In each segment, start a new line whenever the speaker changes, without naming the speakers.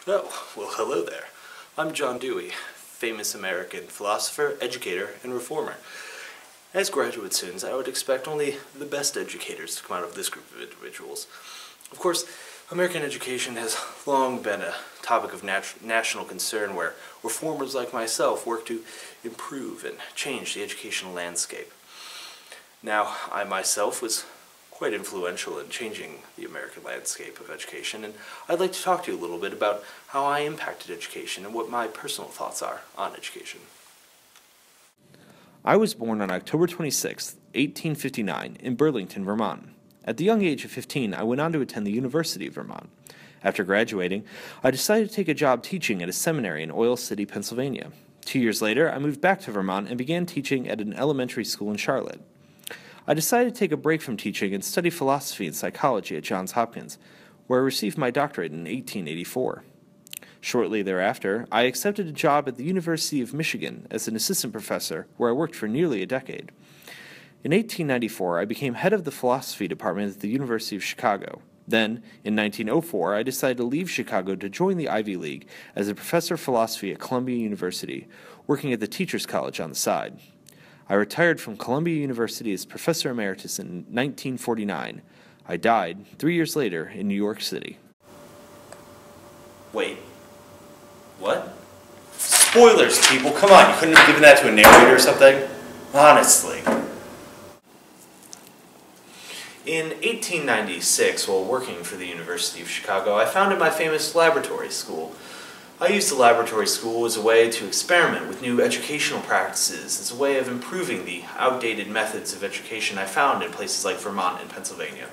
Oh, well, hello there. I'm John Dewey, famous American philosopher, educator, and reformer. As graduate students, I would expect only the best educators to come out of this group of individuals. Of course, American education has long been a topic of national concern where reformers like myself work to improve and change the educational landscape. Now, I myself was quite influential in changing the American landscape of education, and I'd like to talk to you a little bit about how I impacted education and what my personal thoughts are on education.
I was born on October 26, 1859, in Burlington, Vermont. At the young age of 15, I went on to attend the University of Vermont. After graduating, I decided to take a job teaching at a seminary in Oil City, Pennsylvania. 2 years later, I moved back to Vermont and began teaching at an elementary school in Charlotte. I decided to take a break from teaching and study philosophy and psychology at Johns Hopkins, where I received my doctorate in 1884. Shortly thereafter, I accepted a job at the University of Michigan as an assistant professor, where I worked for nearly a decade. In 1894, I became head of the philosophy department at the University of Chicago. Then, in 1904, I decided to leave Chicago to join the Ivy League as a professor of philosophy at Columbia University, working at the Teachers College on the side. I retired from Columbia University as professor emeritus in 1949. I died 3 years later in New York City.
Wait. What? Spoilers, people! Come on, you couldn't have given that to a narrator or something? Honestly. In 1896, while working for the University of Chicago, I founded my famous laboratory school. I used the laboratory school as a way to experiment with new educational practices, as a way of improving the outdated methods of education I found in places like Vermont and Pennsylvania.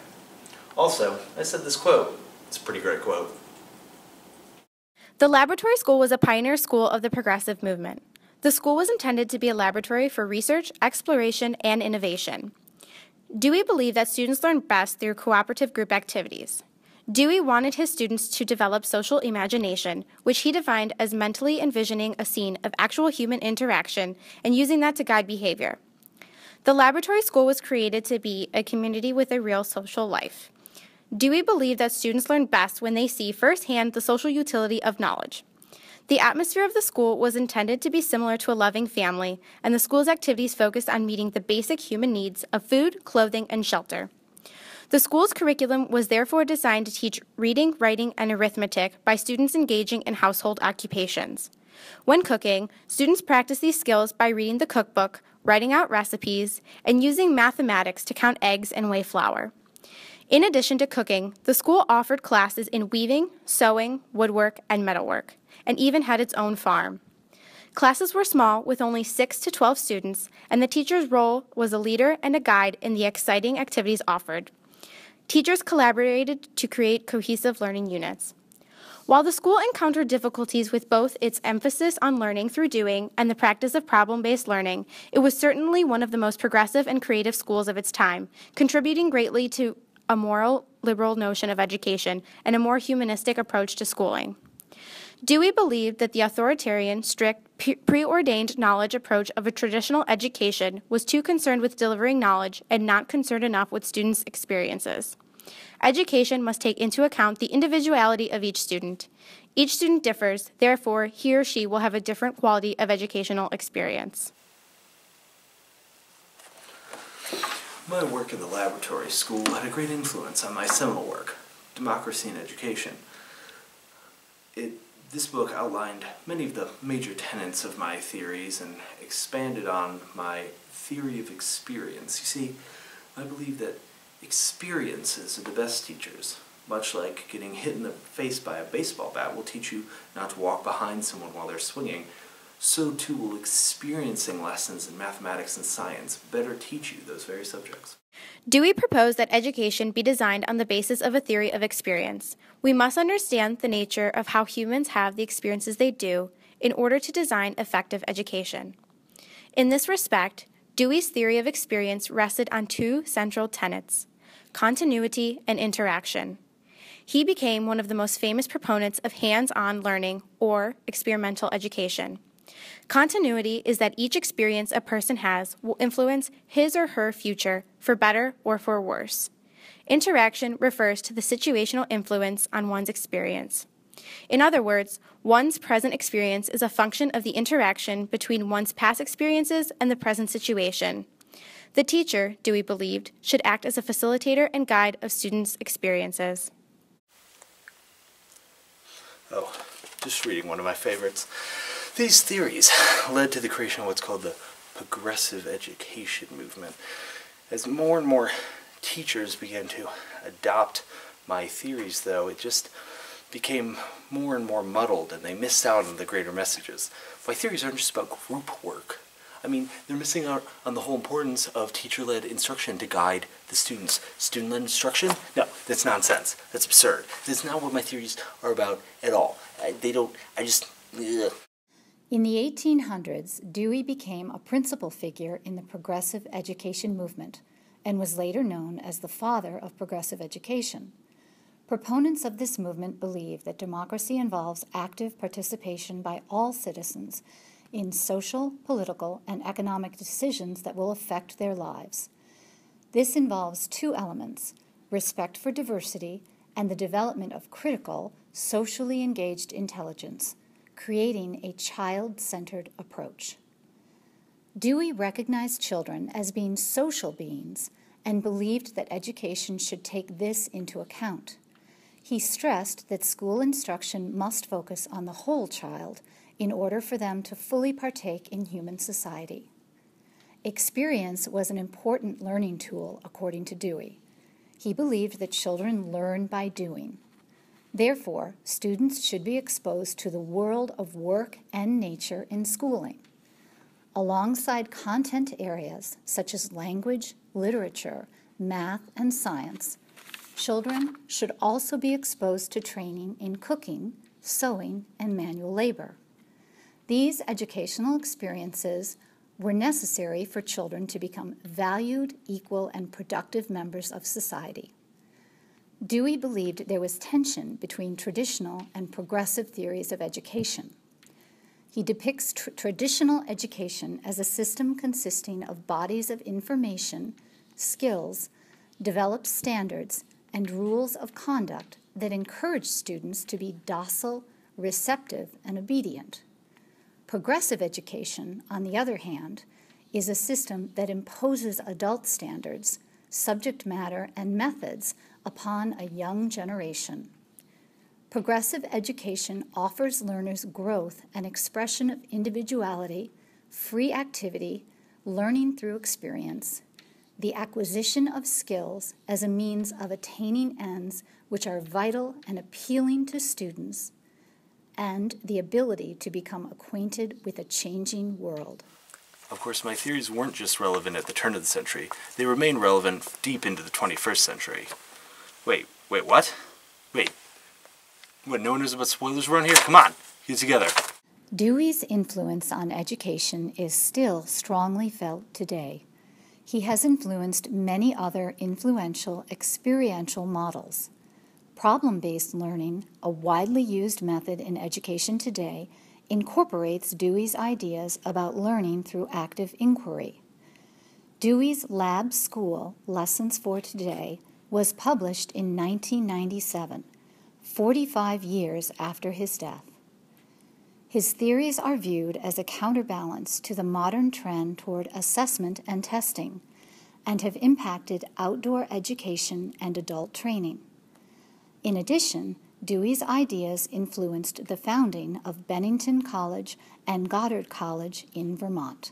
Also, I said this quote. It's a pretty great quote.
The laboratory school was a pioneer school of the progressive movement. The school was intended to be a laboratory for research, exploration, and innovation. Dewey believed that students learn best through cooperative group activities. Dewey wanted his students to develop social imagination, which he defined as mentally envisioning a scene of actual human interaction and using that to guide behavior. The laboratory school was created to be a community with a real social life. Dewey believed that students learn best when they see firsthand the social utility of knowledge. The atmosphere of the school was intended to be similar to a loving family, and the school's activities focused on meeting the basic human needs of food, clothing, and shelter. The school's curriculum was therefore designed to teach reading, writing, and arithmetic by students engaging in household occupations. When cooking, students practice these skills by reading the cookbook, writing out recipes, and using mathematics to count eggs and weigh flour. In addition to cooking, the school offered classes in weaving, sewing, woodwork, and metalwork, and even had its own farm. Classes were small, with only 6 to 12 students, and the teacher's role was a leader and a guide in the exciting activities offered. Teachers collaborated to create cohesive learning units. While the school encountered difficulties with both its emphasis on learning through doing and the practice of problem-based learning, it was certainly one of the most progressive and creative schools of its time, contributing greatly to a moral, liberal notion of education and a more humanistic approach to schooling. Dewey believed that the authoritarian, strict, preordained knowledge approach of a traditional education was too concerned with delivering knowledge and not concerned enough with students' experiences. Education must take into account the individuality of each student. Each student differs, therefore, he or she will have a different quality of educational experience.
My work in the laboratory school had a great influence on my seminal work, Democracy in Education. This book outlined many of the major tenets of my theories and expanded on my theory of experience. You see, I believe that experiences are the best teachers. Much like getting hit in the face by a baseball bat will teach you not to walk behind someone while they're swinging, so too will experiencing lessons in mathematics and science better teach you those very subjects.
Dewey proposed that education be designed on the basis of a theory of experience. We must understand the nature of how humans have the experiences they do in order to design effective education. In this respect, Dewey's theory of experience rested on two central tenets: continuity and interaction. He became one of the most famous proponents of hands-on learning or experimental education. Continuity is that each experience a person has will influence his or her future for better or for worse. Interaction refers to the situational influence on one's experience. In other words, one's present experience is a function of the interaction between one's past experiences and the present situation. The teacher, Dewey believed, should act as a facilitator and guide of students' experiences.
Oh, just reading one of my favorites. These theories led to the creation of what's called the progressive education movement. As more and more teachers began to adopt my theories, though, it just became more and more muddled, and they missed out on the greater messages. My theories aren't just about group work. I mean, they're missing out on the whole importance of teacher-led instruction to guide the students. Student-led instruction? No, that's nonsense. That's absurd. That's not what my theories are about at all. Ugh.
In the 1800s, Dewey became a principal figure in the progressive education movement and was later known as the father of progressive education. Proponents of this movement believe that democracy involves active participation by all citizens in social, political, and economic decisions that will affect their lives. This involves two elements: respect for diversity and the development of critical, socially engaged intelligence, creating a child-centered approach. Dewey recognized children as being social beings and believed that education should take this into account. He stressed that school instruction must focus on the whole child in order for them to fully partake in human society. Experience was an important learning tool, according to Dewey. He believed that children learn by doing. Therefore, students should be exposed to the world of work and nature in schooling. Alongside content areas such as language, literature, math, and science, children should also be exposed to training in cooking, sewing, and manual labor. These educational experiences were necessary for children to become valued, equal, and productive members of society. Dewey believed there was tension between traditional and progressive theories of education. He depicts traditional education as a system consisting of bodies of information, skills, developed standards, and rules of conduct that encourage students to be docile, receptive, and obedient. Progressive education, on the other hand, is a system that imposes adult standards, subject matter, and methods upon a young generation. Progressive education offers learners growth and expression of individuality, free activity, learning through experience, the acquisition of skills as a means of attaining ends which are vital and appealing to students, and the ability to become acquainted with a changing world.
Of course, my theories weren't just relevant at the turn of the century. They remain relevant deep into the 21st century. Wait, what? What, no one knows about spoilers around here? Come on, get it together.
Dewey's influence on education is still strongly felt today. He has influenced many other influential experiential models. Problem-based learning, a widely used method in education today, incorporates Dewey's ideas about learning through active inquiry. Dewey's Lab School, Lessons for Today, was published in 1997, 45 years after his death. His theories are viewed as a counterbalance to the modern trend toward assessment and testing, and have impacted outdoor education and adult training. In addition, Dewey's ideas influenced the founding of Bennington College and Goddard College in Vermont.